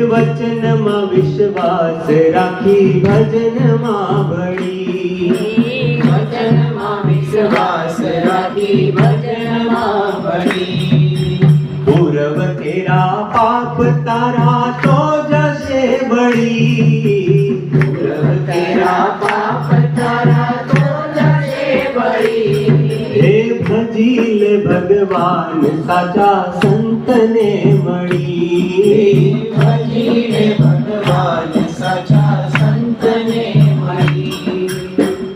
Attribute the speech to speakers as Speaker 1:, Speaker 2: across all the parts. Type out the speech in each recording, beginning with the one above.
Speaker 1: वचन में विश्वास राखी भजन में भड़ी
Speaker 2: वचन में विश्वास राखी भजन में भड़ी
Speaker 1: पूर्व तेरा पाप तारा तो जसे बड़ी
Speaker 2: पूर्व तेरा पाप तारा तो जसे बड़ी
Speaker 1: हे भजील भगवान साचा संत ने मड़ी
Speaker 2: भजीले भगवान साचा संत ने मड़ी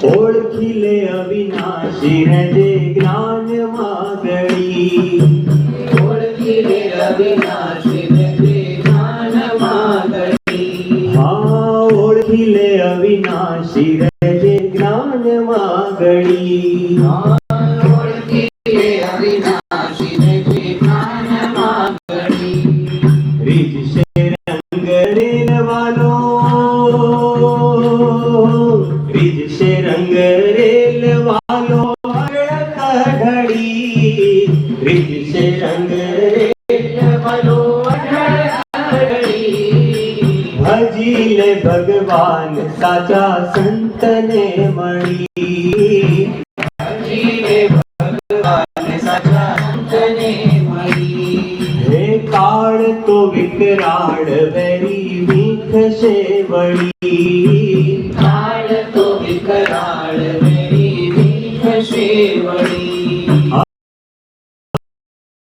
Speaker 1: ओळखीले अविनाशी जे ज्ञान मागड़ी
Speaker 2: ओळखीले अविनाशी जे ज्ञान मागड़ी
Speaker 1: हाँ ओळखीले अविनाशी जे ज्ञान मागड़ी
Speaker 2: ओळखीले अविनाशी जे ज्ञान मागड़ी
Speaker 1: रिज से रंग रेल वालो रिज से रंग रेल वालो घड़ी रिज से रंग रेल वालो भजीले भगवान साचा संत ने मड़ी
Speaker 2: भजीले भगवान साचा संत ने मड़ी
Speaker 1: हे काळ तो विकराळ वेरी मीठ से बड़ी